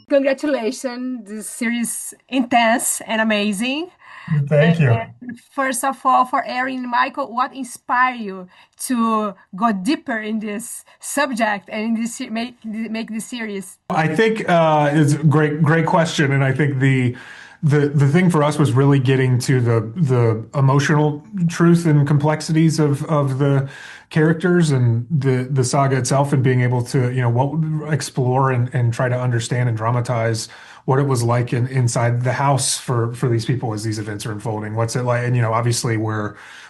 Congratulations. This series intense and amazing. Thank you. And first of all, for Erin and Michael, what inspired you to go deeper in this subject and in this make this series? I think it's a great question, and I think the thing for us was really getting to the emotional truth and complexities of the characters and the saga itself, and being able to what explore and try to understand and dramatize what it was like inside the house for these people as these events are unfolding. What's it like? And obviously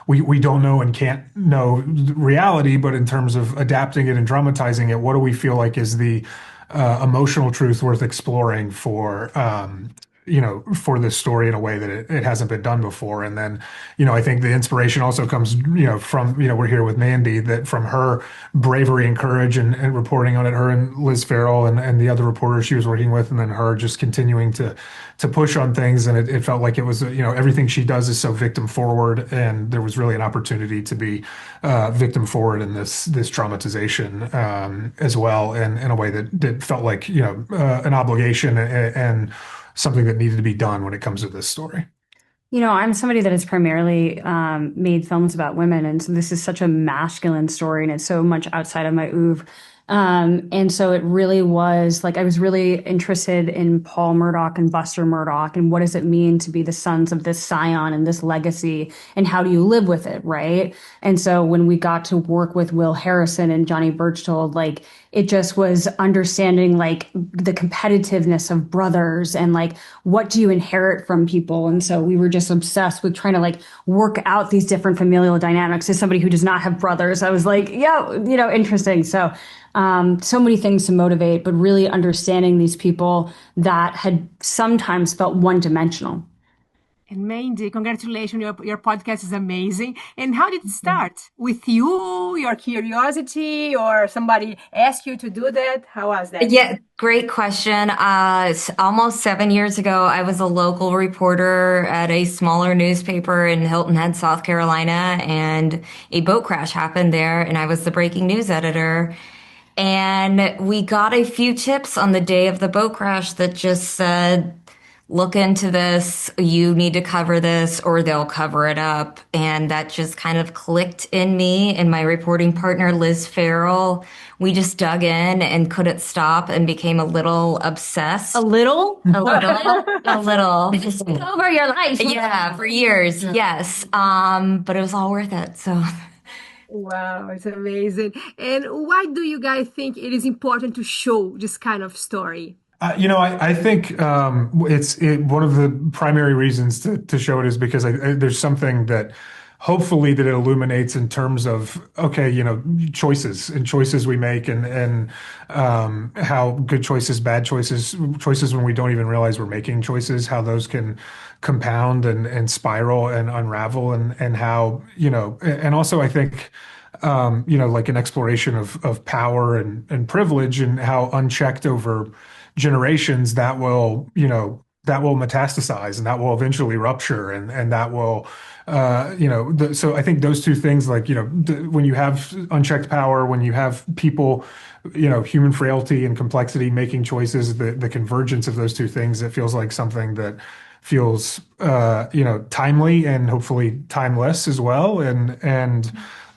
we don't know and can't know reality, but in terms of adapting it and dramatizing it, what do we feel like is the emotional truth worth exploring for this story in a way that it hasn't been done before. And then, I think the inspiration also comes, from, we're here with Mandy, that from her bravery and courage and reporting on it, her and Liz Farrell and the other reporters she was working with, and then her just continuing to push on things. And it felt like it was, everything she does is so victim forward. And there was really an opportunity to be victim forward in this dramatization as well, and in a way that felt like, an obligation and something that needed to be done when it comes to this story. I'm somebody that has primarily made films about women, and so this is such a masculine story, and it's so much outside of my oeuvre. And so it really was like I was really interested in Paul Murdaugh and Buster Murdaugh, and what does it mean to be the sons of this scion and this legacy, and how do you live with it, right? And so when we got to work with Will Harrison and Johnny Birchtold, like it just was understanding like the competitiveness of brothers and like what do you inherit from people. And so we were just obsessed with trying to like work out these different familial dynamics. As somebody who does not have brothers, I was like, yeah, interesting. So so many things to motivate, but really understanding these people that had sometimes felt one-dimensional. And Mandy, congratulations. Your podcast is amazing. And how did it start? With you, your curiosity, or somebody asked you to do that? How was that? Yeah, great question. Almost 7 years ago, I was a local reporter at a smaller newspaper in Hilton Head, South Carolina, and a boat crash happened there, and I was the breaking news editor. And we got a few tips on the day of the boat crash that just said, look into this, you need to cover this, or they'll cover it up. And that just kind of clicked in me and my reporting partner, Liz Farrell. We just dug in and couldn't stop and became a little obsessed. A little? A little, a little. Over your life. Yeah, for years, yes. But it was all worth it, so. Wow, it's amazing. And why do you guys think it is important to show this kind of story? I think one of the primary reasons to show it is because there's something that hopefully that it illuminates in terms of, okay, choices we make and how good choices, bad choices when we don't even realize we're making choices, how those can compound and spiral and unravel, and how, and also I think like an exploration of power and privilege, and how unchecked over generations that will metastasize, and that will eventually rupture, and that will so I think those two things, like when you have unchecked power, when you have people, human frailty and complexity making choices, the convergence of those two things, it feels like something that feels timely and hopefully timeless as well. And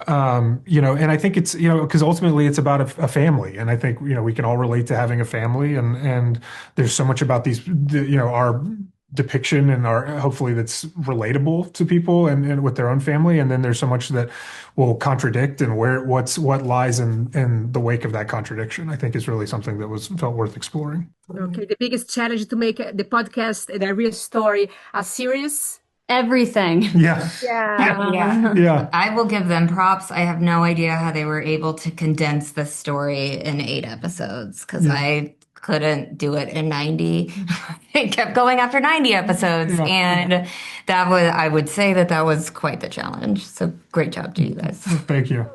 I think it's, because ultimately it's about a family. And I think, we can all relate to having a family, and there's so much about our depiction and our, hopefully that's relatable to people and with their own family. And then there's so much that will contradict, and what lies in the wake of that contradiction, I think is really something that felt worth exploring. Okay, the biggest challenge to make the podcast, the real story, a series. Everything. Yeah. Yeah. Yeah. Yeah. I will give them props. I have no idea how they were able to condense this story in 8 episodes, because I couldn't do it in 90. It kept going after 90 episodes. Yeah. And I would say that was quite the challenge. So great job to you guys. Thank you.